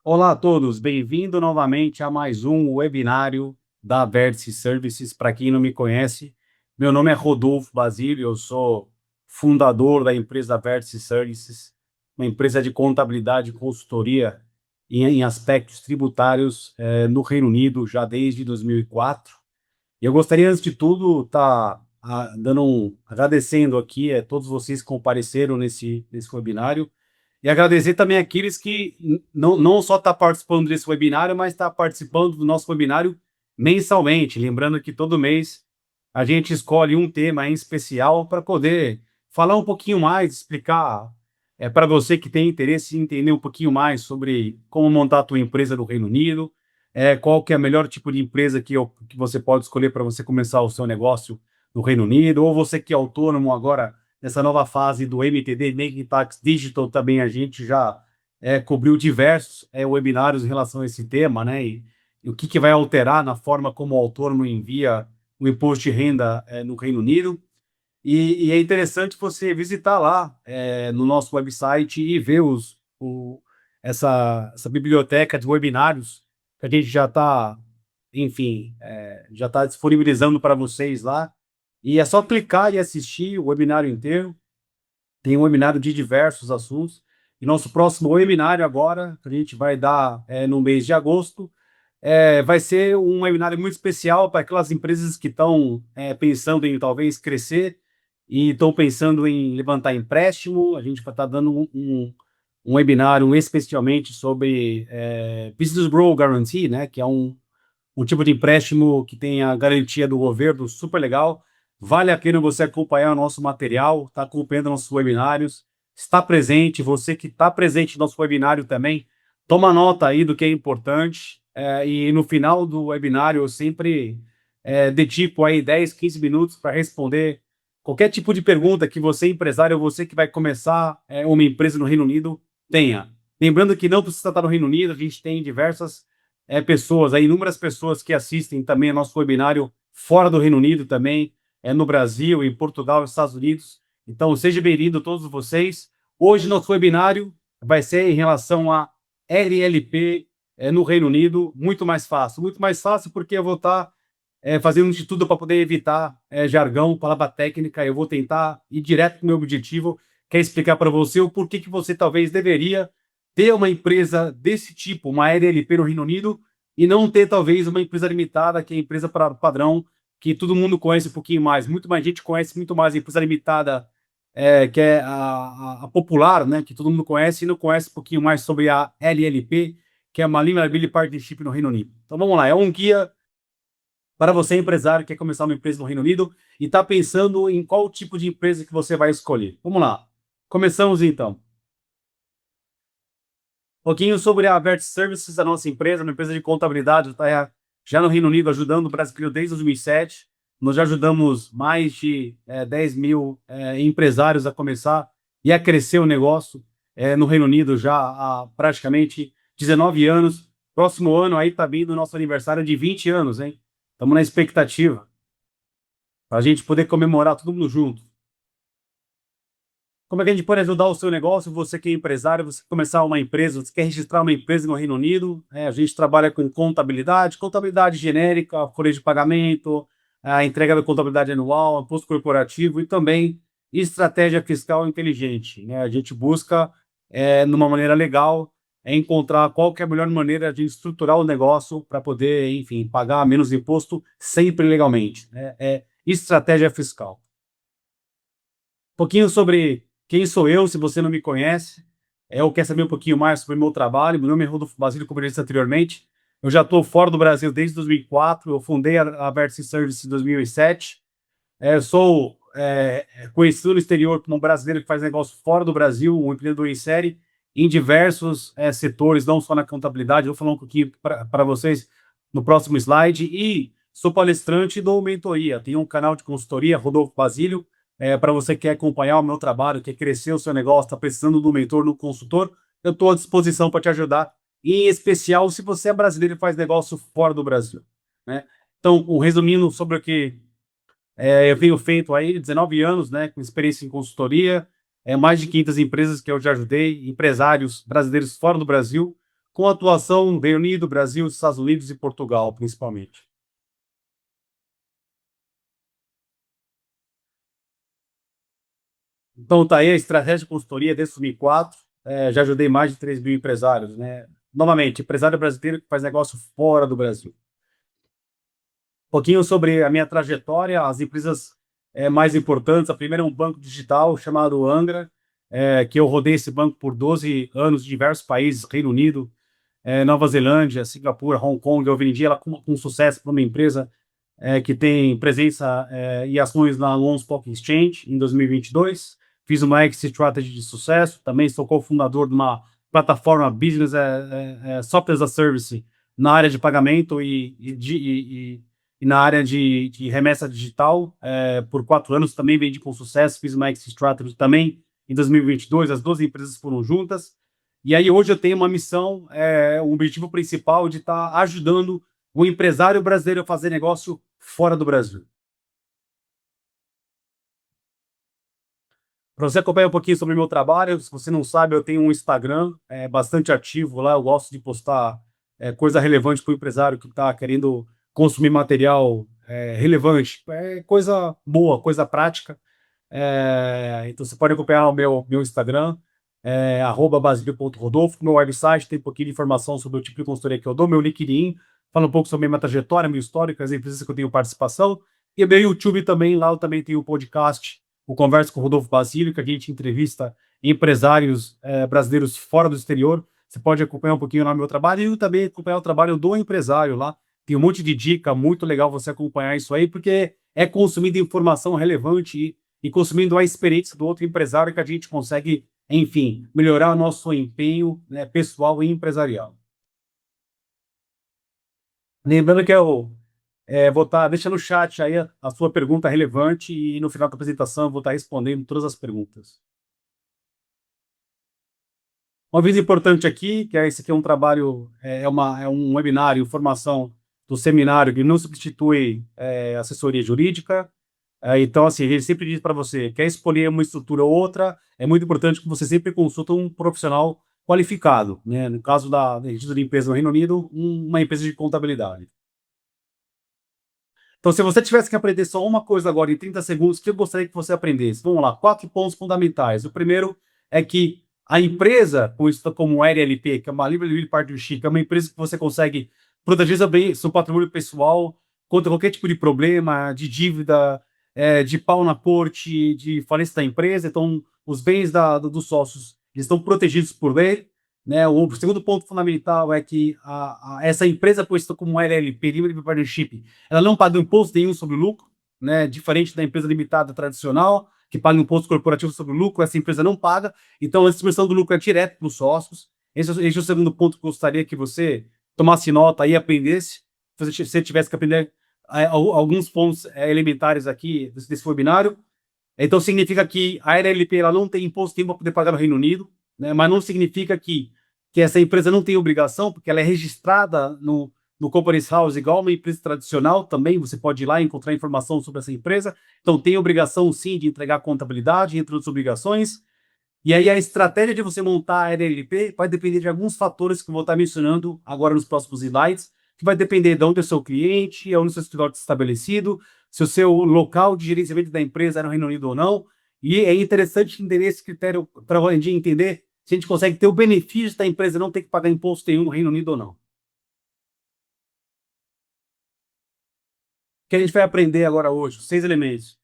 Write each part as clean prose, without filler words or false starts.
Olá a todos, bem-vindo novamente a mais um webinário da Vértice Services. Para quem não me conhece, meu nome é Rodolfo Basílio, eu sou fundador da empresa Vértice Services, uma empresa de contabilidade e consultoria em aspectos tributários no Reino Unido já desde 2004. E eu gostaria, antes de tudo, estar agradecendo aqui a todos vocês que compareceram nesse webinário e agradecer também aqueles que não só estão participando desse webinário, mas estão participando do nosso webinário mensalmente. Lembrando que todo mês a gente escolhe um tema em especial para poder falar um pouquinho mais, explicar para você que tem interesse em entender um pouquinho mais sobre como montar a tua empresa no Reino Unido, qual que é o melhor tipo de empresa que você pode escolher para você começar o seu negócio no Reino Unido, ou você que é autônomo agora nessa nova fase do MTD, Making Tax Digital, também a gente já cobriu diversos webinários em relação a esse tema, né? E o que vai alterar na forma como o autônomo envia o imposto de renda no Reino Unido. E é interessante você visitar lá no nosso website e ver essa biblioteca de webinários que a gente já está, enfim, já está disponibilizando para vocês lá. E é só clicar e assistir o webinário inteiro. Tem um webinário de diversos assuntos. E nosso próximo webinário agora, que a gente vai dar no mês de agosto, vai ser um webinário muito especial para aquelas empresas que estão pensando em talvez crescer e estão pensando em levantar empréstimo. A gente vai estar dando um webinário especialmente sobre Business Growth Guarantee, né, que é um tipo de empréstimo que tem a garantia do governo, super legal. Vale a pena você acompanhar o nosso material, está acompanhando nossos webinários, está presente, você que está presente no nosso webinário também, toma nota aí do que é importante, e no final do webinário eu sempre dedico aí 10, 15 minutos para responder qualquer tipo de pergunta que você, empresário, ou você que vai começar uma empresa no Reino Unido, tenha. Lembrando que não precisa estar no Reino Unido, a gente tem diversas pessoas, inúmeras pessoas que assistem também ao nosso webinário fora do Reino Unido também, no Brasil, em Portugal, nos Estados Unidos. Então, seja bem-vindo todos vocês. Hoje, nosso webinário vai ser em relação a LLP no Reino Unido, muito mais fácil. Muito mais fácil porque eu vou estar fazendo de tudo para poder evitar jargão, palavra técnica. Eu vou tentar ir direto para o meu objetivo, que é explicar para você o porquê que você talvez deveria ter uma empresa desse tipo, uma LLP no Reino Unido, e não ter talvez uma empresa limitada, que é a empresa padrão, que todo mundo conhece um pouquinho mais. Muito mais gente conhece muito mais a empresa limitada, que é a popular, né, que todo mundo conhece, e não conhece um pouquinho mais sobre a LLP, que é uma Limited Liability Partnership no Reino Unido. Então vamos lá, é um guia para você, empresário, que quer começar uma empresa no Reino Unido e está pensando em qual tipo de empresa que você vai escolher. Vamos lá, começamos então. Um pouquinho sobre a Vert Services, a nossa empresa, uma empresa de contabilidade, está já no Reino Unido, ajudando o brasileiro desde 2007. Nós já ajudamos mais de 10 mil empresários a começar e a crescer o negócio no Reino Unido já há praticamente 19 anos. Próximo ano aí está vindo o nosso aniversário de 20 anos, hein? Estamos na expectativa para a gente poder comemorar todo mundo junto. Como é que a gente pode ajudar o seu negócio? Você que é empresário, você começar uma empresa, você quer registrar uma empresa no Reino Unido, a gente trabalha com contabilidade genérica, folha de pagamento, a entrega da contabilidade anual, imposto corporativo e também estratégia fiscal inteligente, né? A gente busca, numa maneira legal, encontrar qual que é a melhor maneira de estruturar o negócio para poder, enfim, pagar menos imposto sempre legalmente, né? É estratégia fiscal. Um pouquinho sobre quem sou eu, se você não me conhece, ou quer saber um pouquinho mais sobre o meu trabalho. Meu nome é Rodolfo Basílio, como eu disse anteriormente. Eu já estou fora do Brasil desde 2004. Eu fundei a Vertice Service em 2007. Eu sou conhecido no exterior como um brasileiro que faz negócio fora do Brasil, um empreendedor em série, em diversos setores, não só na contabilidade. Eu vou falar um pouquinho para vocês no próximo slide. E sou palestrante e dou mentoria. Tenho um canal de consultoria, Rodolfo Basílio, para você que quer acompanhar o meu trabalho, quer crescer o seu negócio, está precisando de um mentor, de um consultor, eu estou à disposição para te ajudar, em especial se você é brasileiro e faz negócio fora do Brasil, né? Então, resumindo sobre o que eu venho feito aí, 19 anos, né, com experiência em consultoria, mais de 500 empresas que eu já ajudei, empresários brasileiros fora do Brasil, com atuação no Reino Unido, Brasil, Estados Unidos e Portugal, principalmente. Então, tá aí a estratégia de consultoria desde 2004. Já ajudei mais de 3 mil empresários, né? Novamente, empresário brasileiro que faz negócio fora do Brasil. Um pouquinho sobre a minha trajetória, as empresas mais importantes. A primeira é um banco digital chamado Angra, que eu rodei esse banco por 12 anos em diversos países, Reino Unido, Nova Zelândia, Singapura, Hong Kong. Eu vendi ela com sucesso para uma empresa que tem presença e ações na London Stock Exchange em 2022. Fiz uma exit strategy de sucesso. Também sou cofundador de uma plataforma Business Software as a Service na área de pagamento e na área de remessa digital. Por 4 anos também vendi com sucesso. Fiz uma exit strategy também em 2022. As duas empresas foram juntas. E aí hoje eu tenho uma missão, um objetivo principal de estar ajudando o empresário brasileiro a fazer negócio fora do Brasil. Para você acompanhar um pouquinho sobre o meu trabalho, se você não sabe, eu tenho um Instagram bastante ativo lá. Eu gosto de postar coisa relevante para o empresário que está querendo consumir material relevante, coisa boa, coisa prática. Então você pode acompanhar o meu Instagram, @basilio.rodolfo. Meu website tem um pouquinho de informação sobre o tipo de consultoria que eu dou. Meu LinkedIn fala um pouco sobre a minha trajetória, meu histórico, as empresas que eu tenho participação. E meu YouTube também, lá eu também tenho o podcast, o Conversa com o Rodolfo Basílio, que a gente entrevista empresários brasileiros fora do exterior. Você pode acompanhar um pouquinho lá no meu trabalho e eu também acompanhar o trabalho do empresário lá. Tem um monte de dica, muito legal você acompanhar isso aí, porque é consumindo informação relevante e consumindo a experiência do outro empresário que a gente consegue, enfim, melhorar o nosso empenho, né, pessoal e empresarial. Lembrando que eu vou estar, deixa no chat aí a sua pergunta relevante e no final da apresentação eu vou estar respondendo todas as perguntas. Um aviso importante aqui, que esse aqui é um trabalho, é um webinário, formação do seminário que não substitui assessoria jurídica. Então, assim, ele sempre diz para você, quer escolher uma estrutura ou outra, é muito importante que você sempre consulte um profissional qualificado, né? No caso da registro de empresa no Reino Unido, uma empresa de contabilidade. Então, se você tivesse que aprender só uma coisa agora em 30 segundos, o que eu gostaria que você aprendesse? Vamos lá, 4 pontos fundamentais. O primeiro é que a empresa, como RLP, que é uma Limited Partnership, é uma empresa que você consegue proteger bem seu patrimônio pessoal contra qualquer tipo de problema, de dívida, de pau na corte, de falência da empresa. Então, os bens dos sócios eles estão protegidos por lei. Né? O segundo ponto fundamental é que essa empresa, posta como LLP, Limited Partnership, ela não paga imposto nenhum sobre o lucro, né? Diferente da empresa limitada tradicional, que paga imposto corporativo sobre o lucro, essa empresa não paga. Então, a distribuição do lucro é direto para os sócios. Esse é o segundo ponto que eu gostaria que você tomasse nota e aprendesse. Se você tivesse que aprender alguns pontos elementares aqui desse webinário. Então, significa que a RLP ela não tem imposto nenhum para poder pagar no Reino Unido, né? Mas não significa que essa empresa não tem obrigação, porque ela é registrada no Companies House, igual uma empresa tradicional também. Você pode ir lá e encontrar informação sobre essa empresa. Então, tem obrigação, sim, de entregar contabilidade, entre outras obrigações. E aí, a estratégia de você montar a RLP vai depender de alguns fatores que eu vou estar mencionando agora nos próximos slides, que vai depender de onde é o seu cliente, onde é o seu escritório está estabelecido, se o seu local de gerenciamento da empresa é no Reino Unido ou não. E é interessante entender esse critério para a gente entender se a gente consegue ter o benefício da empresa não ter que pagar imposto nenhum no Reino Unido ou não. O que a gente vai aprender agora hoje? 6 elementos.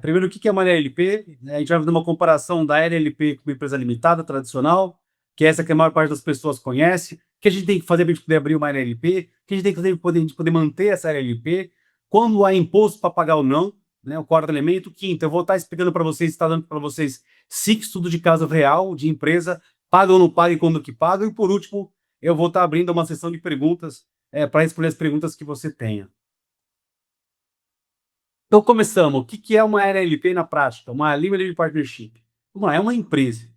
Primeiro, o que é uma LLP? A gente vai fazer uma comparação da LLP com uma empresa limitada tradicional, que é essa que a maior parte das pessoas conhece. O que a gente tem que fazer para a gente poder abrir uma LLP? O que a gente tem que fazer para a gente poder manter essa LLP? Quando há imposto para pagar ou não? O quarto elemento. Quinto, eu vou estar explicando para vocês, está dando para vocês 5 estudos de caso real de empresa, paga ou não paga e quando que paga. E por último, eu vou estar abrindo uma sessão de perguntas para responder as perguntas que você tenha. Então, começamos. O que é uma LLP na prática? Uma Limited Partnership. É uma empresa.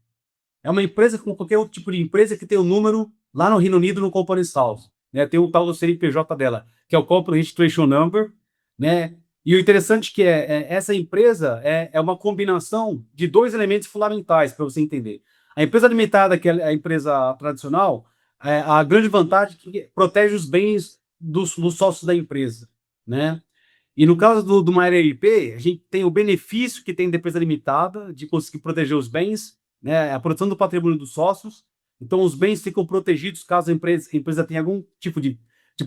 É uma empresa como qualquer outro tipo de empresa que tem um número lá no Reino Unido no Companies House. Tem o tal do CNPJ dela, que é o Corporate Registration Number. Né? E o interessante que essa empresa é uma combinação de 2 elementos fundamentais para você entender. A empresa limitada, que é a empresa tradicional, a grande vantagem é que protege os bens dos sócios da empresa, né? E no caso de uma LLP, a gente tem o benefício que tem da empresa limitada de conseguir proteger os bens, né? A proteção do patrimônio dos sócios. Então, os bens ficam protegidos caso a empresa tenha algum tipo de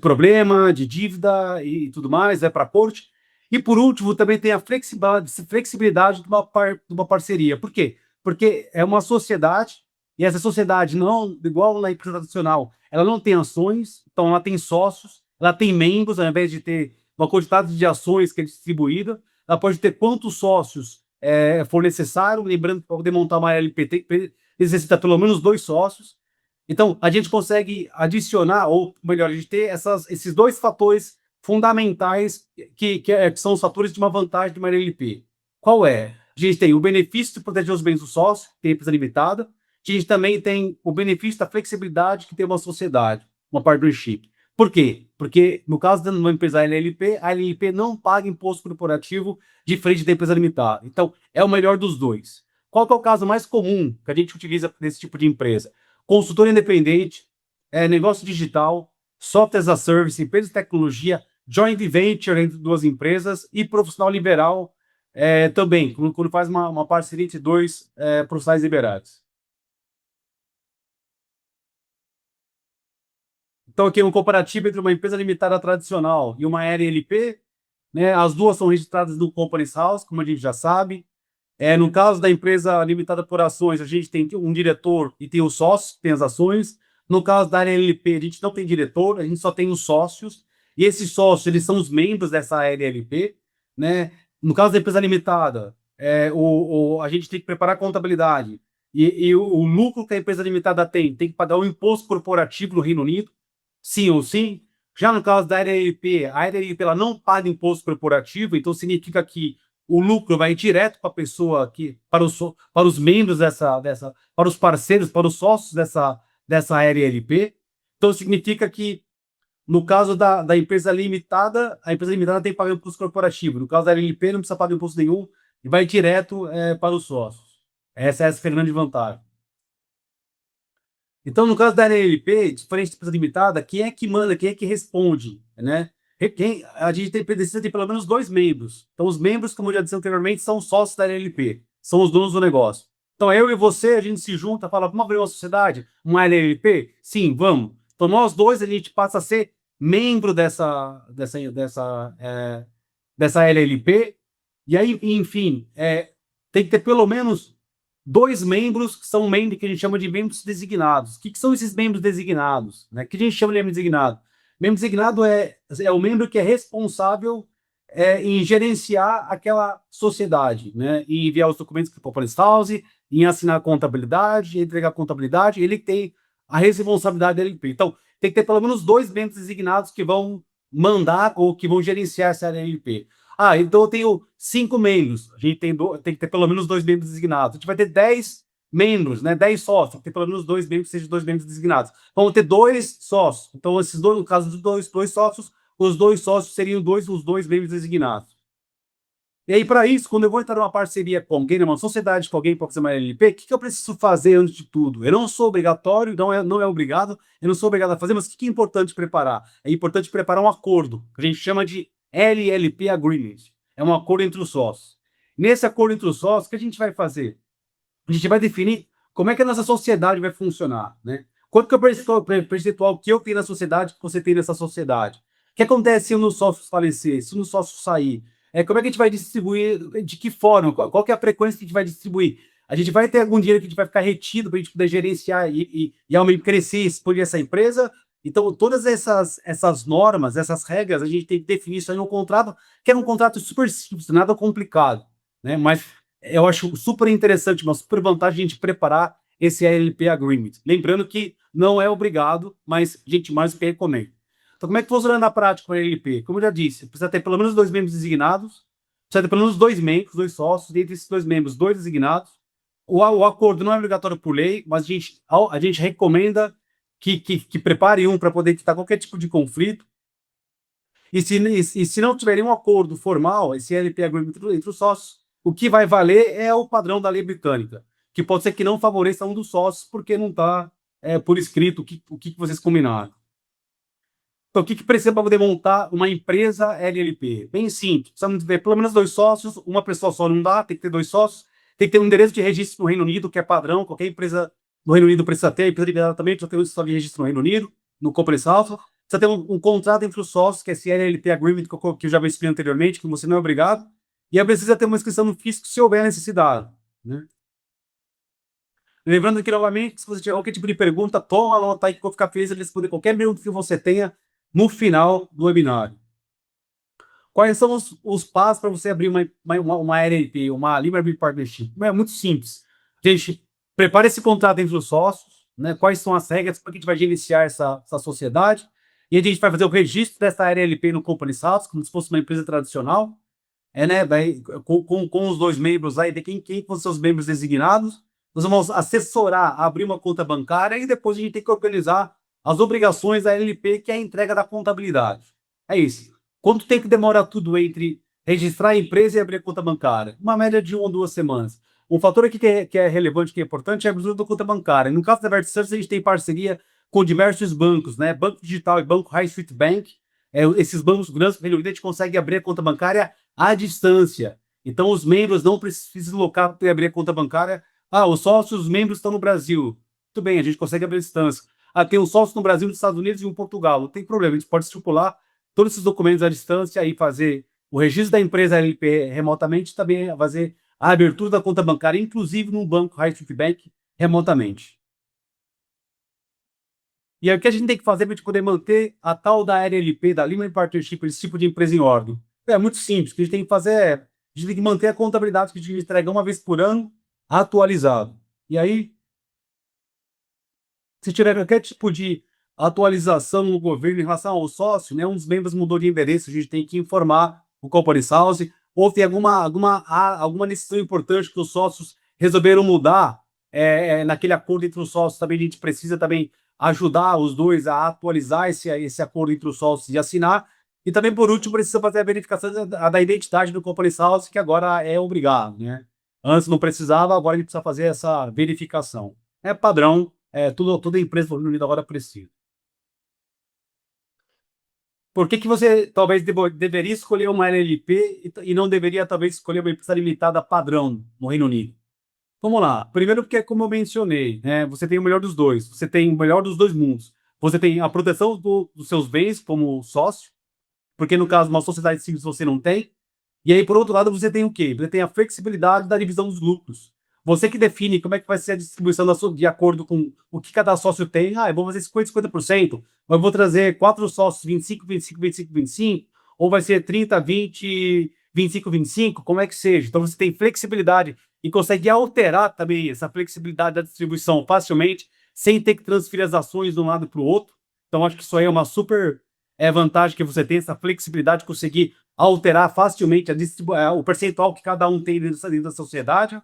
problema, de dívida e tudo mais, vai para a corte. E, por último, também tem a flexibilidade de uma parceria. Por quê? Porque é uma sociedade, e essa sociedade, não igual na empresa tradicional, ela não tem ações, então ela tem sócios, ela tem membros, ao invés de ter uma quantidade de ações que é distribuída, ela pode ter quantos sócios for necessário, lembrando que para poder montar uma LPT necessita pelo menos 2 sócios. Então, a gente consegue adicionar, ou melhor, a gente ter esses 2 fatores fundamentais que são os fatores de uma vantagem de uma LLP. Qual é? A gente tem o benefício de proteger os bens do sócio, que tem empresa limitada. A gente também tem o benefício da flexibilidade que tem uma sociedade, uma partnership. Por quê? Porque, no caso de uma empresa LLP, a LLP não paga imposto corporativo diferente da empresa limitada. Então, é o melhor dos dois. Qual que é o caso mais comum que a gente utiliza nesse tipo de empresa? Consultor independente, negócio digital, software as a service, empresa de tecnologia, joint venture entre 2 empresas e profissional liberal também, quando faz uma parceria entre 2 profissionais liberais. Então, aqui um comparativo entre uma empresa limitada tradicional e uma LLP, né? As duas são registradas no Companies House, como a gente já sabe. No caso da empresa limitada por ações, a gente tem um diretor e tem os sócios, tem as ações. No caso da LLP, a gente não tem diretor, a gente só tem os sócios. E esses sócios, eles são os membros dessa LLP, né? No caso da empresa limitada, a gente tem que preparar a contabilidade. E o lucro que a empresa limitada tem que pagar o imposto corporativo no Reino Unido, sim ou sim. Já no caso da LLP, a LLP ela não paga imposto corporativo, então significa que o lucro vai direto para a pessoa aqui, para os membros para os parceiros, para os sócios dessa LLP. Então significa que no caso da empresa limitada, a empresa limitada tem que pagar imposto corporativo. No caso da LLP, não precisa pagar imposto nenhum e vai direto para os sócios. Essa é a grande vantagem. Então, no caso da LLP, diferente da empresa limitada, quem é que manda, quem é que responde, né? A gente precisa ter pelo menos 2 membros. Então, os membros, como eu já disse anteriormente, são sócios da LLP, são os donos do negócio. Então, eu e você, a gente se junta, fala, vamos abrir uma sociedade, uma LLP? Sim, vamos. Então, nós dois, a gente passa a ser membro dessa LLP, e aí, enfim, tem que ter pelo menos 2 membros que são membros que a gente chama de membros designados. O que são esses membros designados? Né? O que a gente chama de membro designado? Membro designado é o membro que é responsável em gerenciar aquela sociedade, né? Em enviar os documentos para o Companies House, em assinar a contabilidade, entregar a contabilidade, ele tem a responsabilidade dele. Então, tem que ter pelo menos 2 membros designados que vão mandar ou que vão gerenciar essa LLP. Ah, então eu tenho 5 membros. A gente tem que ter pelo menos 2 membros designados. A gente vai ter 10 membros, né? 10 sócios. Tem que ter pelo menos 2 membros que sejam 2 membros designados. Vamos ter 2 sócios. Então, esses dois, no caso dos dois sócios, os 2 sócios seriam os 2 membros designados. E aí, para isso, quando eu vou entrar numa parceria com alguém, numa sociedade com alguém para fazer uma LLP, o que eu preciso fazer antes de tudo? Eu não sou obrigatório, não é obrigado, eu não sou obrigado a fazer, mas o que é importante preparar? É importante preparar um acordo, que a gente chama de LLP Agreement. É um acordo entre os sócios. Nesse acordo entre os sócios, o que a gente vai fazer? A gente vai definir como é que a nossa sociedade vai funcionar, né? Quanto que é o percentual que eu tenho na sociedade, que você tem nessa sociedade? O que acontece se um dos sócios falecer, se um dos sócios sair? Como é que a gente vai distribuir, de que forma? Qual que é a frequência que a gente vai distribuir? A gente vai ter algum dinheiro que a gente vai ficar retido para a gente poder gerenciar e crescer e expandir essa empresa? Então, todas essas normas, essas regras, a gente tem que definir isso aí no contrato, que é um contrato super simples, nada complicado, né? Mas eu acho super interessante, uma super vantagem a gente preparar esse LLP Agreement. Lembrando que não é obrigado, mas a gente mais que recomenda. Então, como é que funciona na prática o LLP? Como eu já disse, precisa ter pelo menos 2 membros designados, precisa ter pelo menos 2 membros, 2 sócios, dentre esses 2 membros, 2 designados. O acordo não é obrigatório por lei, mas a gente recomenda que prepare um para poder evitar qualquer tipo de conflito. E se não tiver nenhum acordo formal, esse LP Agreement entre os sócios, o que vai valer é o padrão da lei britânica, que pode ser que não favoreça um dos sócios porque não está por escrito o que vocês combinaram. Então, o que precisa para poder montar uma empresa LLP? Bem simples, precisamos ter pelo menos 2 sócios, uma pessoa só não dá, tem que ter 2 sócios, tem que ter um endereço de registro no Reino Unido, que é padrão, qualquer empresa no Reino Unido precisa ter, a empresa liberada também precisa ter um histórico de registro no Reino Unido, no Companies House, precisa ter um contrato entre os sócios, que é esse LLP Agreement, que eu já expliquei anteriormente, que você não é obrigado, e precisa ter uma inscrição no fisco se houver necessidade, né? Lembrando que, novamente, se você tiver qualquer tipo de pergunta, toma nota aí que eu vou ficar feliz em responder qualquer pergunta que você tenha no final do webinar. Quais são os passos para você abrir uma LLP, uma Limited Partnership? É muito simples. Gente, prepare esse contrato entre os sócios, né? Quais são as regras para que a gente vai iniciar essa sociedade, e a gente vai fazer o registro dessa LLP no Companies House, como se fosse uma empresa tradicional, né? Com os 2 membros aí, de quem vão ser os membros designados. Nós vamos assessorar, abrir uma conta bancária e depois a gente tem que organizar as obrigações da LLP, que é a entrega da contabilidade. É isso. Quanto tempo demora tudo entre registrar a empresa e abrir a conta bancária? Uma média de 1 ou 2 semanas. Um fator aqui que é relevante, que é importante, é a abertura da conta bancária. No caso da VertiSearch, a gente tem parceria com diversos bancos, né? Banco Digital e Banco High Street Bank. Esses bancos grandes do Reino Unido, a gente consegue abrir a conta bancária à distância. Então, os membros não precisam se deslocar para abrir a conta bancária. Os sócios, os membros estão no Brasil. Muito bem, a gente consegue abrir a distância. Tem um sócio no Brasil, nos Estados Unidos e um em Portugal. Não tem problema, a gente pode estipular todos esses documentos à distância e fazer o registro da empresa LP remotamente, também fazer a abertura da conta bancária, inclusive num banco High Street Bank, remotamente. E aí o que a gente tem que fazer para a gente poder manter a tal da LLP, da Limited Partnership, esse tipo de empresa em ordem? É muito simples. O que a gente tem que fazer é, a gente tem que manter a contabilidade que a gente entrega uma vez por ano, atualizado. E aí, se tiver qualquer tipo de atualização no governo em relação ao sócio, né, um dos membros mudou de endereço, a gente tem que informar o Companies House, ou tem alguma decisão importante que os sócios resolveram mudar naquele acordo entre os sócios, também a gente precisa também ajudar os dois a atualizar esse acordo entre os sócios e assinar. E também, por último, precisa fazer a verificação da identidade do Companies House, que agora é obrigado, né? Antes não precisava, agora a gente precisa fazer essa verificação. É padrão, toda empresa do Reino Unido agora precisa. Por que você talvez deveria escolher uma LLP e não deveria talvez escolher uma empresa limitada padrão no Reino Unido? Vamos lá. Primeiro porque, como eu mencionei, né, você tem o melhor dos dois. Você tem o melhor dos dois mundos. Você tem a proteção dos seus bens como sócio, porque no caso uma sociedade simples você não tem. E aí, por outro lado, você tem o quê? Você tem a flexibilidade da divisão dos lucros. Você que define como é que vai ser a distribuição de acordo com o que cada sócio tem. Eu vou fazer 50%, ou eu vou trazer 4 sócios, 25, 25, 25, 25, ou vai ser 30, 20, 25, 25, como é que seja. Então, você tem flexibilidade e consegue alterar também essa flexibilidade da distribuição facilmente, sem ter que transferir as ações de um lado para o outro. Então, acho que isso aí é uma super vantagem que você tem, essa flexibilidade de conseguir alterar facilmente o percentual que cada um tem dentro da sociedade.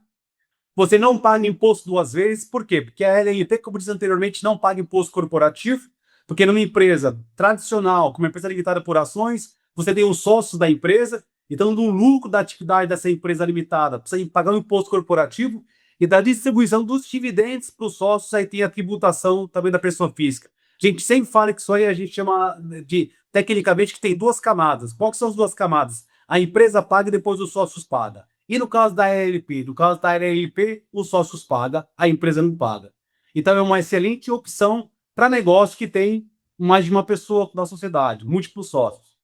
Você não paga imposto 2 vezes, por quê? Porque a LNT, como disse anteriormente, não paga imposto corporativo, porque numa empresa tradicional, como uma empresa limitada por ações, você tem os sócios da empresa, então do lucro da atividade dessa empresa limitada, precisa pagar um imposto corporativo, e da distribuição dos dividendos para os sócios, aí tem a tributação também da pessoa física. A gente sempre fala que isso aí a gente chama de, tecnicamente, que tem 2 camadas. Quais são as 2 camadas? A empresa paga e depois os sócios pagam. E no caso da LLP? No caso da LLP, os sócios pagam, a empresa não paga. Então é uma excelente opção para negócio que tem mais de uma pessoa na sociedade, múltiplos sócios.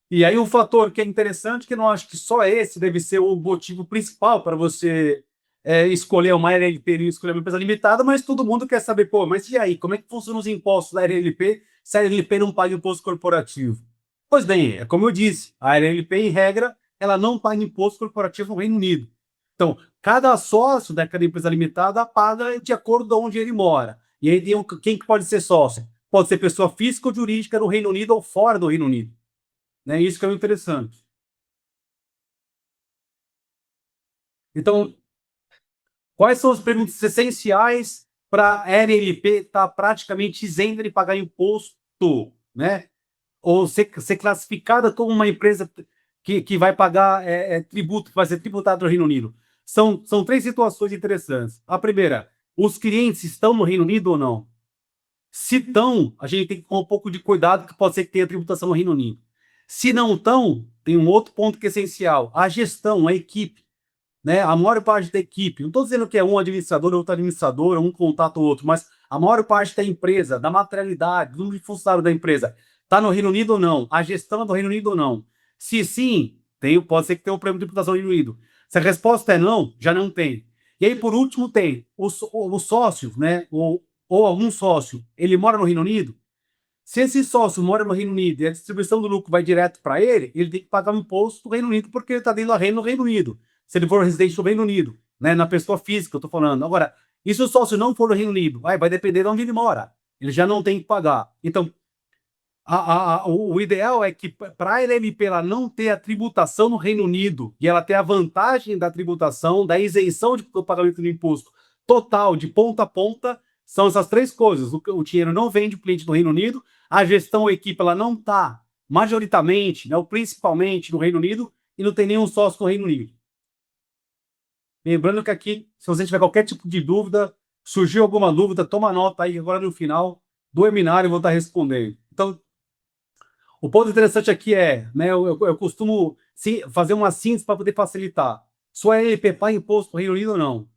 E aí um fator que é interessante, que eu não acho que só esse deve ser o motivo principal para você escolher uma LLP e escolher uma empresa limitada, mas todo mundo quer saber, pô, mas e aí, como é que funcionam os impostos da LLP se a LLP não paga imposto corporativo? Pois bem, é como eu disse, a LLP, em regra, ela não paga imposto corporativo no Reino Unido. Então, cada sócio daquela empresa limitada paga de acordo com onde ele mora. E aí, quem que pode ser sócio? Pode ser pessoa física ou jurídica no Reino Unido ou fora do Reino Unido. Né? Isso que é o interessante. Então, quais são as perguntas essenciais para a LLP estar praticamente isenta de pagar imposto, né? Ou ser classificada como uma empresa que vai pagar tributo, que vai ser tributada no Reino Unido? São três situações interessantes. A primeira, os clientes estão no Reino Unido ou não? Se estão, a gente tem que ter um pouco de cuidado, que pode ser que tenha tributação no Reino Unido. Se não estão, tem um outro ponto que é essencial: a gestão, a equipe, né? A maior parte da equipe, não estou dizendo que é um administrador, outro administrador, um contata o outro, mas a maior parte da empresa, da materialidade, do número de funcionários da empresa, está no Reino Unido ou não? A gestão é do Reino Unido ou não? Se sim, pode ser que tenha um prêmio de tributação no Reino Unido. Se a resposta é não, já não tem. E aí, por último, tem o sócio, né? Ou algum sócio, ele mora no Reino Unido. Se esse sócio mora no Reino Unido e a distribuição do lucro vai direto para ele tem que pagar o imposto do Reino Unido, porque ele está dentro da renda no Reino Unido. Se ele for residente do Reino Unido, né, na pessoa física, eu estou falando. Agora, e se o sócio não for no Reino Unido? Vai depender de onde ele mora. Ele já não tem que pagar. Então, o ideal é que, para a LLP ela não ter a tributação no Reino Unido e ela ter a vantagem da tributação, da isenção do pagamento do imposto total, de ponta a ponta, são essas três coisas. O dinheiro não vem de cliente do Reino Unido, a gestão, a equipe, ela não está majoritariamente, né, ou principalmente no Reino Unido, e não tem nenhum sócio no Reino Unido. Lembrando que aqui, se você tiver qualquer tipo de dúvida, surgiu alguma dúvida, toma nota aí, agora no final do webinário eu vou estar respondendo. Então, o ponto interessante aqui é, né, eu costumo fazer uma síntese para poder facilitar. Sua LLP paga imposto no Reino Unido ou não?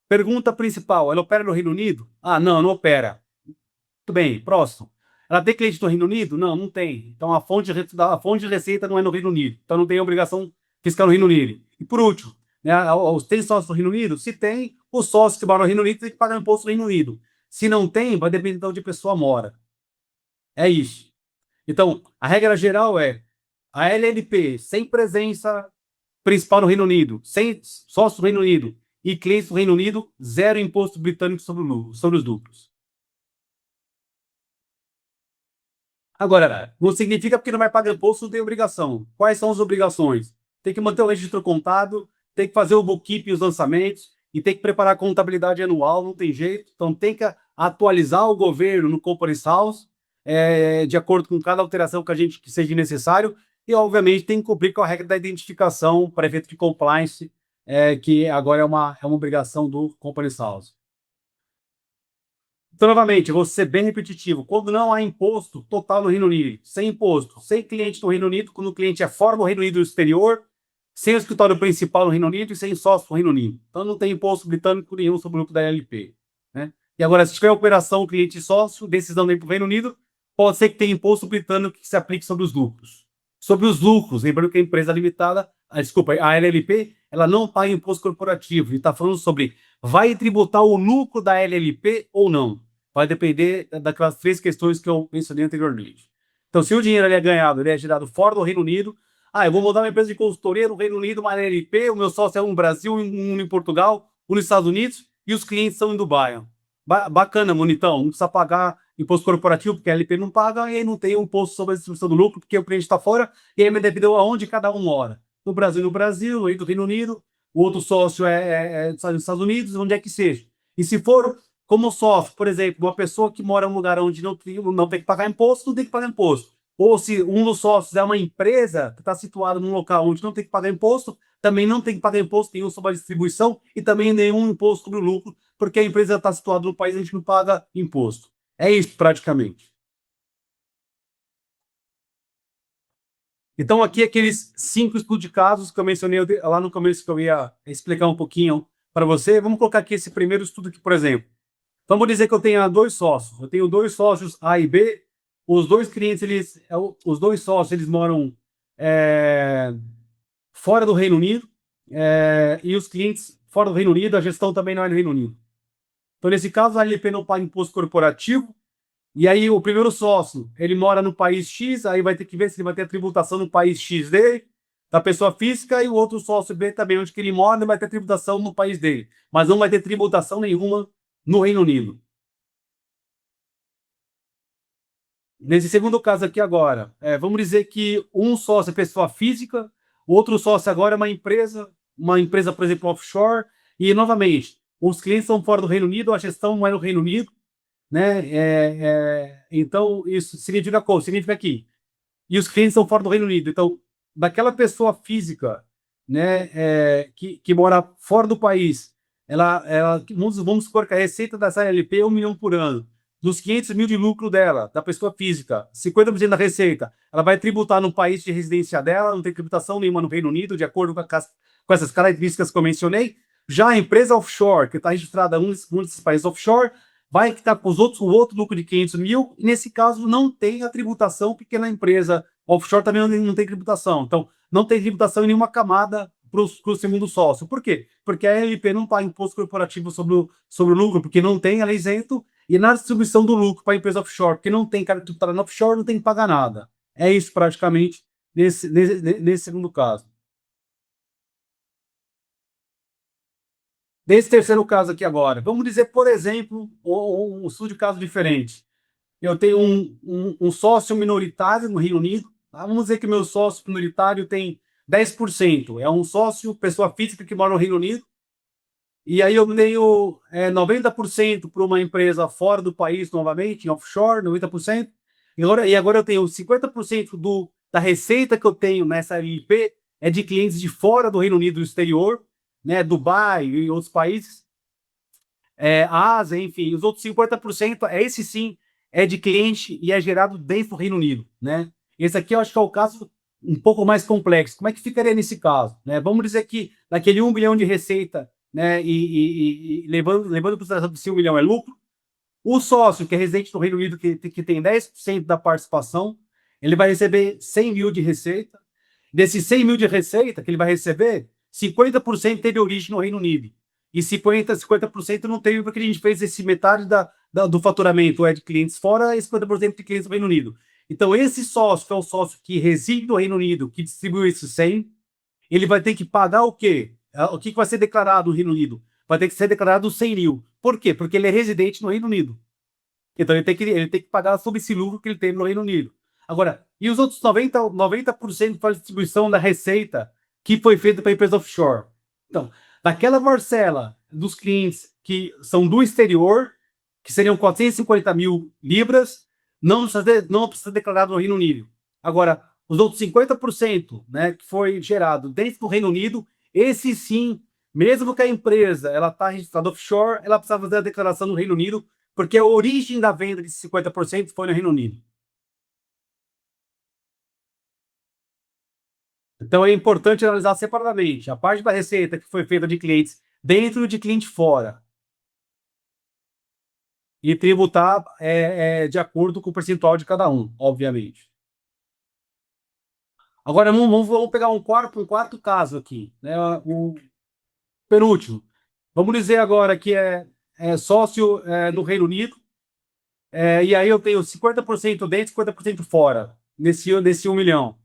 Pergunta principal, ela opera no Reino Unido? Ah, não, não opera. Muito bem, próximo. Ela tem cliente no Reino Unido? Não, não tem. Então a fonte de receita não é no Reino Unido. Então não tem obrigação fiscal no Reino Unido. E por último, né, tem sócio no Reino Unido? Se tem, o sócio que mora no Reino Unido tem que pagar imposto no Reino Unido. Se não tem, vai depender de onde a pessoa mora. É isso. Então, a regra geral é a LLP sem presença principal no Reino Unido, sem sócio no Reino Unido e clientes no Reino Unido, zero imposto britânico sobre os lucros. Agora, não significa porque não vai pagar imposto, não tem obrigação. Quais são as obrigações? Tem que manter o registro contado, tem que fazer o bookkeeping e os lançamentos, e tem que preparar a contabilidade anual, não tem jeito. Então, tem que atualizar o governo no Corporate House, de acordo com cada alteração que seja necessário, e, obviamente, tem que cumprir com a regra da identificação para efeito de compliance, que agora é uma obrigação do Corporate House. Então, novamente, vou ser bem repetitivo. Quando não há imposto total no Reino Unido, sem imposto, sem cliente no Reino Unido, quando o cliente é fora do Reino Unido do exterior, sem o escritório principal no Reino Unido e sem sócio no Reino Unido. Então, não tem imposto britânico nenhum sobre o lucro da LP. Né? E agora, se tiver operação cliente e sócio, decisão dentro do Reino Unido, pode ser que tenha imposto britânico que se aplique sobre os lucros. Sobre os lucros, lembrando que a empresa limitada, a LLP, ela não paga imposto corporativo. E está falando sobre vai tributar o lucro da LLP ou não. Vai depender daquelas três questões que eu mencionei anteriormente. Então, se o dinheiro ele é ganhado, ele é gerado fora do Reino Unido, eu vou montar uma empresa de consultoria no Reino Unido, uma LLP, o meu sócio é um no Brasil, um em Portugal, um nos Estados Unidos, e os clientes são em Dubai. Bacana, bonitão, não precisa pagar imposto corporativo, porque a LP não paga, e aí não tem um imposto sobre a distribuição do lucro, porque o cliente está fora, e aí me dependeu aonde cada um mora. No Brasil, aí do Reino Unido, o outro sócio é dos Estados Unidos, onde é que seja. E se for como sócio, por exemplo, uma pessoa que mora em um lugar onde não tem que pagar imposto, não tem que pagar imposto. Ou se um dos sócios é uma empresa que está situada num local onde não tem que pagar imposto, também não tem que pagar imposto nenhum sobre a distribuição e também nenhum imposto sobre o lucro, porque a empresa está situada no país onde a gente não paga imposto. É isso, praticamente. Então, aqui, aqueles 5 estudos de casos que eu mencionei lá no começo, que eu ia explicar um pouquinho para você. Vamos colocar aqui esse primeiro estudo aqui, por exemplo. Vamos dizer que eu tenha dois sócios. Eu tenho dois sócios A e B. Os dois clientes, os dois sócios, eles moram fora do Reino Unido. E os clientes fora do Reino Unido, a gestão também não é no Reino Unido. Então, nesse caso, a LP não paga imposto corporativo. E aí, o primeiro sócio, ele mora no país X, aí vai ter que ver se ele vai ter a tributação no país X dele, da pessoa física, e o outro sócio B também, onde que ele mora, ele vai ter tributação no país dele. Mas não vai ter tributação nenhuma no Reino Unido. Nesse segundo caso aqui agora, vamos dizer que um sócio é pessoa física, o outro sócio agora é uma empresa, por exemplo, offshore, e novamente, os clientes são fora do Reino Unido, a gestão não é no Reino Unido, né? Então, isso significa qual? Significa que e os clientes são fora do Reino Unido. Então, daquela pessoa física, né, que mora fora do país, vamos supor que a receita dessa LP é 1 milhão por ano. Dos 500 mil de lucro dela, da pessoa física, 50% da receita, ela vai tributar no país de residência dela, não tem tributação nenhuma no Reino Unido, de acordo com essas características que eu mencionei. Já a empresa offshore, que está registrada em um desses países offshore, vai estar com o outro lucro de 500 mil, e nesse caso não tem a tributação, porque na empresa offshore também não tem tributação. Então, não tem tributação em nenhuma camada para o segundo sócio. Por quê? Porque a LP não paga imposto corporativo sobre o lucro, porque não tem, ela é isento, e na distribuição do lucro para a empresa offshore, porque não tem cara tributária no offshore, não tem que pagar nada. É isso praticamente nesse segundo caso. Nesse terceiro caso aqui agora, vamos dizer, por exemplo, um estudo de caso diferente. Eu tenho um sócio minoritário no Reino Unido. Tá? Vamos dizer que meu sócio minoritário tem 10%. É um sócio, pessoa física que mora no Reino Unido. E aí eu tenho 90% para uma empresa fora do país, novamente, em offshore, 90%. E agora eu tenho 50% da receita que eu tenho nessa LP é de clientes de fora do Reino Unido, do exterior, né, Dubai e outros países, Ásia, enfim. Os outros 50%, esse sim, é de cliente e é gerado dentro do Reino Unido, né? Esse aqui eu acho que é o caso um pouco mais complexo. Como é que ficaria nesse caso, né? Vamos dizer que daquele 1 bilhão de receita, né, e levando em consideração que esse 1 milhão é lucro, o sócio que é residente do Reino Unido, que tem 10% da participação, ele vai receber 100 mil de receita. Desses 100 mil de receita que ele vai receber, 50% teve origem no Reino Unido. E 50% não teve, porque a gente fez esse metade do faturamento de clientes fora e 50% de clientes do Reino Unido. Então, esse sócio, que é o sócio que reside no Reino Unido, que distribuiu esses 100, ele vai ter que pagar o quê? O que vai ser declarado no Reino Unido? Vai ter que ser declarado 100 mil. Por quê? Porque ele é residente no Reino Unido. Então ele tem que pagar sobre esse lucro que ele tem no Reino Unido. Agora, e os outros 90% para a distribuição da receita que foi feita para a empresa offshore? Então, daquela parcela dos clientes que são do exterior, que seriam 450 mil libras, não precisa declarar no Reino Unido. Agora, os outros 50%, né, que foi gerado dentro do Reino Unido, esse sim, mesmo que a empresa ela está registrada offshore, ela precisa fazer a declaração no Reino Unido, porque a origem da venda de 50% foi no Reino Unido. Então é importante analisar separadamente a parte da receita que foi feita de clientes dentro e de cliente fora e tributar de acordo com o percentual de cada um, obviamente. Agora vamos pegar um quarto caso aqui, né? O penúltimo. Vamos dizer agora que é sócio do Reino Unido, e aí eu tenho 50% dentro, 50% fora, nesse 1 milhão.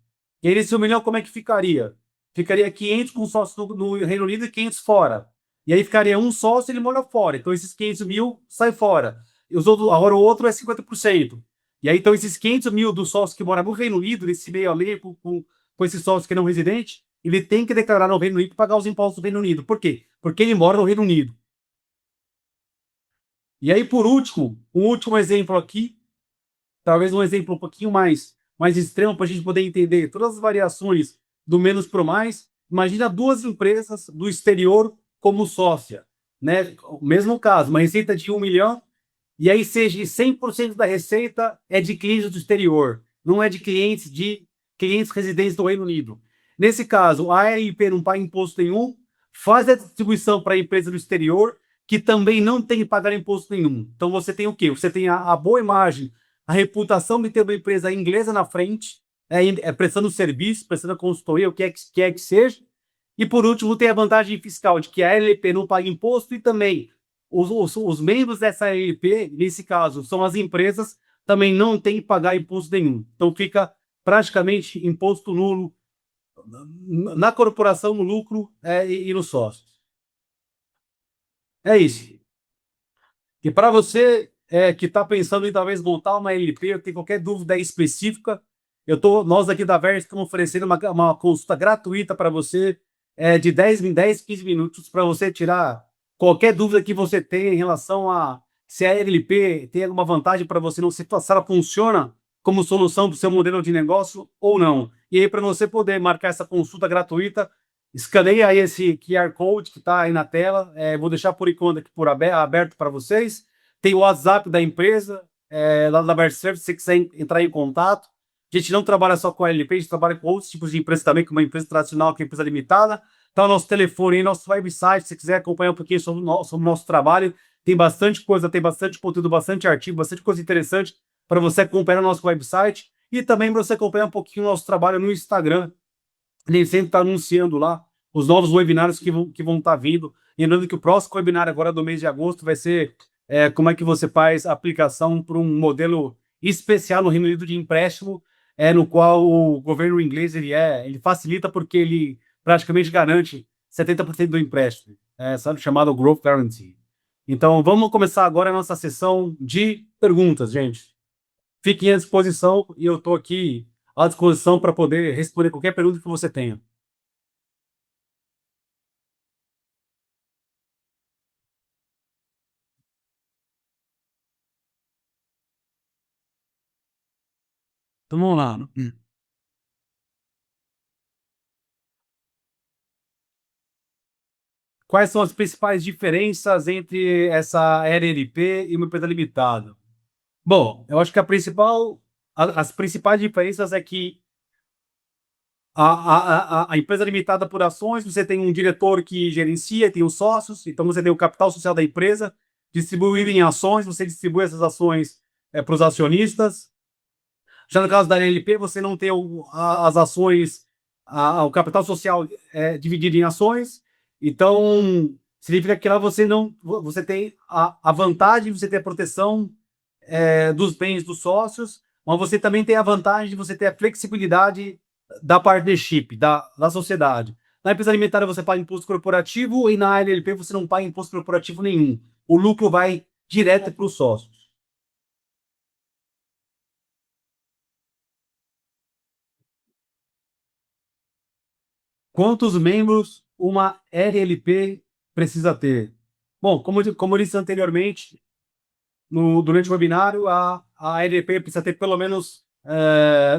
E aí, nesse 1 milhão, como é que ficaria? Ficaria 500 com sócio no Reino Unido e 500 fora. E aí ficaria um sócio, ele mora fora. Então, esses 500 mil sai fora. E agora o outro é 50%. E aí, então, esses 500 mil do sócio que mora no Reino Unido, nesse meio ali, com esse sócio que não é residente, ele tem que declarar no Reino Unido e pagar os impostos do Reino Unido. Por quê? Porque ele mora no Reino Unido. E aí, por último, um último exemplo aqui, talvez um exemplo um pouquinho mais extremo para a gente poder entender todas as variações do menos para o mais. Imagina duas empresas do exterior como sócia, né? O mesmo caso, uma receita de 1 milhão, e aí seja 100% da receita é de clientes do exterior, não é de clientes residentes do Reino Unido. Nesse caso, a ARP não paga imposto nenhum, faz a distribuição para a empresa do exterior, que também não tem que pagar imposto nenhum. Então você tem o quê? Você tem a boa imagem, a reputação de ter uma empresa inglesa na frente, prestando serviço, prestando consultoria, o que é que seja. E por último, tem a vantagem fiscal de que a LP não paga imposto e também os membros dessa LP, nesse caso, são as empresas, também não tem que pagar imposto nenhum. Então fica praticamente imposto nulo na corporação, no lucro e no sócio. É isso. E para você que está pensando em talvez montar uma LP, ou tem qualquer dúvida específica, nós aqui da Versa estamos oferecendo uma consulta gratuita para você, de 10, 15 minutos, para você tirar qualquer dúvida que você tenha em relação a se a LP tem alguma vantagem para você, não se ela funciona como solução do seu modelo de negócio ou não. E aí, para você poder marcar essa consulta gratuita, Escaneia aí esse QR Code que está aí na tela. Vou deixar por enquanto aqui aberto para vocês. Tem o WhatsApp da empresa, lá da Bear Service, se você quiser entrar em contato. A gente não trabalha só com a LP, a gente trabalha com outros tipos de empresas também, como a empresa tradicional, que é a empresa limitada. Tá o nosso telefone aí, nosso website, se você quiser acompanhar um pouquinho sobre o nosso trabalho. Tem bastante coisa, tem bastante conteúdo, bastante artigo, bastante coisa interessante para você acompanhar no nosso website. E também para você acompanhar um pouquinho o nosso trabalho no Instagram. Ele sempre está anunciando lá os novos webinários que vão estar vindo. Lembrando que o próximo webinário agora do mês de agosto vai ser como é que você faz a aplicação para um modelo especial no Reino Unido de empréstimo, no qual o governo inglês ele facilita porque ele praticamente garante 70% do empréstimo, sabe, chamado Growth Guarantee. Então, vamos começar agora a nossa sessão de perguntas, gente. Fiquem à disposição e eu estou aqui à disposição para poder responder qualquer pergunta que você tenha. Então vamos lá. Quais são as principais diferenças entre essa LLP e uma empresa limitada? Bom, eu acho que as principais diferenças é que a empresa limitada por ações, você tem um diretor que gerencia, tem os sócios, então você tem o capital social da empresa distribuído em ações, você distribui essas ações para os acionistas. Já no caso da LLP, você não tem as ações, o capital social dividido em ações, então significa que lá você tem a vantagem de você ter a proteção dos bens dos sócios, mas você também tem a vantagem de você ter a flexibilidade da partnership, da sociedade. Na empresa limitada você paga imposto corporativo e na LLP você não paga imposto corporativo nenhum. O lucro vai direto para os sócios. Quantos membros uma RLP precisa ter? Bom, como eu disse anteriormente, durante o webinário, a RLP precisa ter pelo menos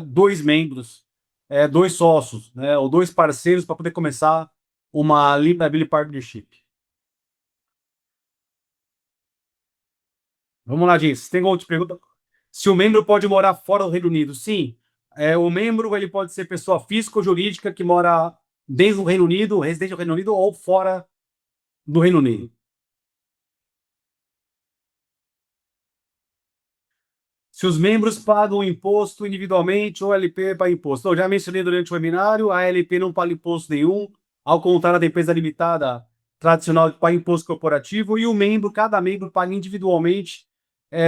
dois membros, dois sócios, né, ou dois parceiros para poder começar uma Liability Partnership. Vamos lá, gente. Tem outra pergunta? Se o membro pode morar fora do Reino Unido? Sim. O membro ele pode ser pessoa física ou jurídica que mora dentro do Reino Unido, residente do Reino Unido ou fora do Reino Unido. Se os membros pagam imposto individualmente ou a LP paga imposto. Eu já mencionei durante o webinário, a LP não paga imposto nenhum, ao contrário da empresa limitada tradicional que paga imposto corporativo, e o membro, cada membro paga individualmente,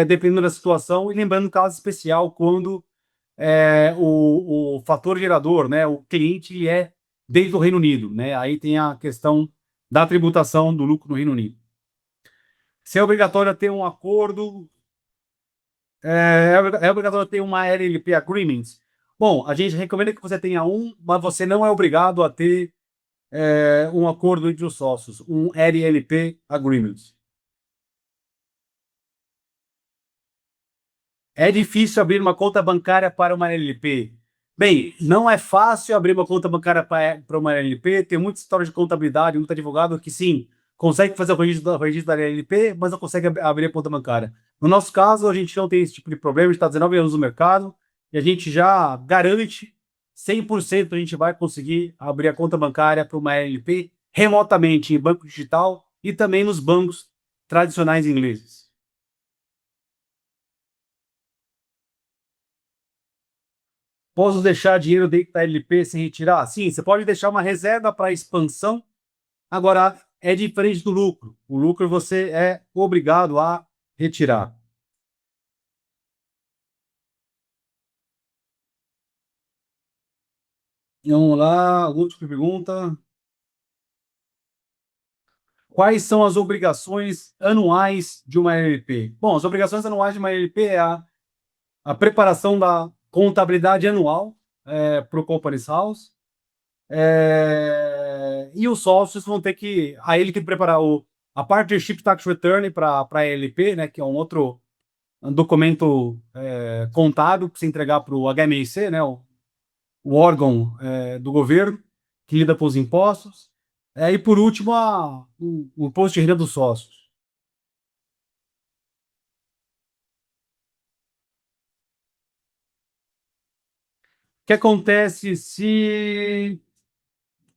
dependendo da situação, e lembrando caso especial, quando o fator gerador, né, o cliente, ele é dentro do Reino Unido, né? Aí tem a questão da tributação do lucro no Reino Unido. Se é obrigatório ter um acordo é obrigatório ter uma LLP Agreement. Bom, a gente recomenda que você tenha um, mas você não é obrigado a ter um acordo entre os sócios, um LLP Agreement. É difícil abrir uma conta bancária para uma LLP. Bem, não é fácil abrir uma conta bancária para uma LLP. Tem muita história de contabilidade, muito advogado que sim, consegue fazer o registro da LLP, mas não consegue abrir a conta bancária. No nosso caso, a gente não tem esse tipo de problema, a gente está 19 anos no mercado e a gente já garante 100% a gente vai conseguir abrir a conta bancária para uma LLP remotamente em banco digital e também nos bancos tradicionais ingleses. Posso deixar dinheiro dentro da LP sem retirar? Sim, você pode deixar uma reserva para expansão. Agora, é diferente do lucro. O lucro você é obrigado a retirar. Vamos lá, última pergunta. Quais são as obrigações anuais de uma LLP? Bom, as obrigações anuais de uma LLP é a preparação da contabilidade anual para o Companies House. E os sócios vão ter que. A ele que preparar a Partnership Tax Return para a LP, né, que é um outro documento contábil para se entregar para o HMIC, né, o órgão do governo. que lida com os impostos. E por último, o imposto de renda dos sócios. O que acontece se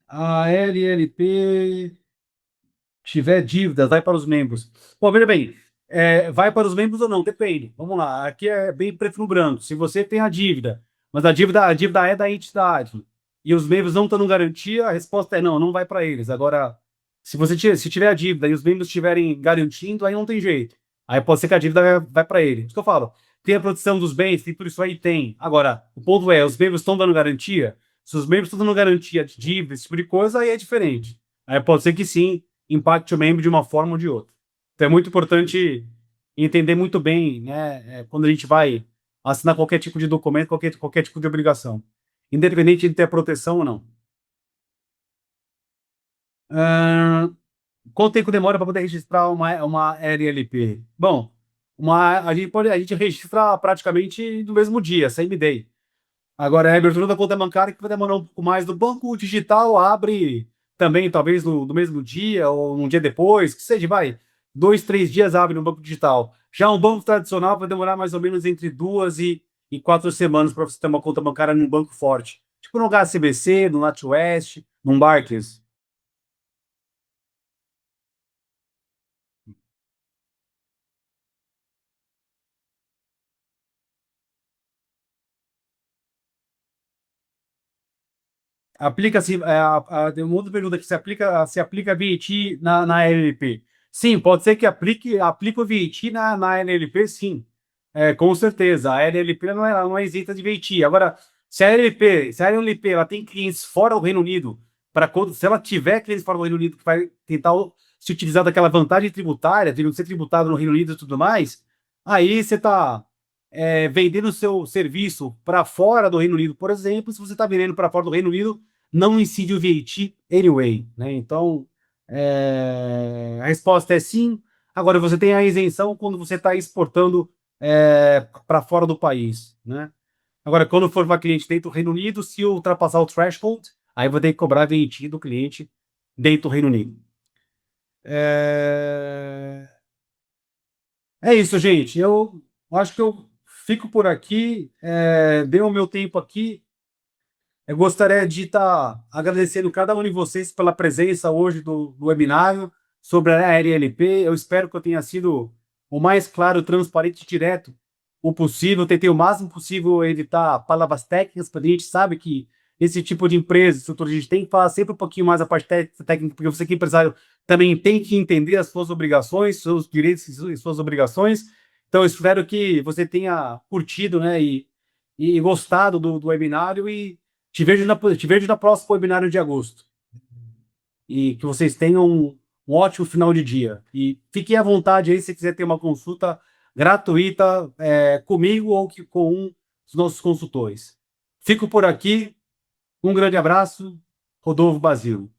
a LLP tiver dívidas, vai para os membros? Bom, veja bem, vai para os membros ou não? Depende. Vamos lá, aqui é bem preto no branco. Se você tem a dívida, mas a dívida é da entidade e os membros não estão dando garantia, a resposta é não, não vai para eles. Agora, se tiver a dívida e os membros estiverem garantindo, aí não tem jeito. Aí pode ser que a dívida vai para ele. Isso que eu falo. Tem a proteção dos bens, tem tudo isso aí? Tem. Agora, o ponto é, os membros estão dando garantia? Se os membros estão dando garantia de dívida, esse tipo de coisa, aí é diferente. Aí pode ser que sim, impacte o membro de uma forma ou de outra. Então é muito importante entender muito bem, né, quando a gente vai assinar qualquer tipo de documento, qualquer tipo de obrigação, independente de ter proteção ou não. Ahn, Quanto tempo demora para poder registrar uma LLP? Bom, a gente registra praticamente no mesmo dia, same day. Agora, a abertura da conta bancária que vai demorar um pouco mais. Do banco digital abre também, talvez no mesmo dia ou um dia depois, que seja, vai. 2, 3 dias abre no banco digital. Já um banco tradicional vai demorar mais ou menos entre 2 e 4 semanas para você ter uma conta bancária num banco forte. Tipo no HSBC, no NatWest, no Barclays. Aplica-se, tem uma outra pergunta que se aplica VAT na LLP. Sim, pode ser que aplique o VAT na LLP, sim. Com certeza. A LLP não é isenta de VAT. Agora, se a LLP ela tem clientes fora do Reino Unido, se ela tiver clientes fora do Reino Unido que vai tentar se utilizar daquela vantagem tributária, de não ser tributado no Reino Unido e tudo mais, aí você está vendendo o seu serviço para fora do Reino Unido, por exemplo. Se você está vendendo para fora do Reino Unido, não incide o VAT anyway, né? Então, a resposta é sim. Agora, você tem a isenção quando você está exportando para fora do país, né? Agora, quando for para cliente dentro do Reino Unido, se ultrapassar o threshold, aí vai ter que cobrar VAT do cliente dentro do Reino Unido. É, é isso, gente. Eu acho que eu fico por aqui. Dei o meu tempo aqui. Eu gostaria de estar agradecendo cada um de vocês pela presença hoje do webinário sobre a RLP. Eu espero que eu tenha sido o mais claro, transparente e direto o possível. Tentei o máximo possível evitar palavras técnicas, porque a gente sabe que esse tipo de empresa, estrutura, a gente tem que falar sempre um pouquinho mais a parte técnica, porque você que é empresário também tem que entender as suas obrigações, seus direitos e suas obrigações. Então, eu espero que você tenha curtido, né, e gostado do webinário e te vejo na próxima webinário de agosto. E que vocês tenham um ótimo final de dia. E fiquem à vontade aí se quiser ter uma consulta gratuita comigo ou com um dos nossos consultores. Fico por aqui. Um grande abraço. Rodolfo Basílio.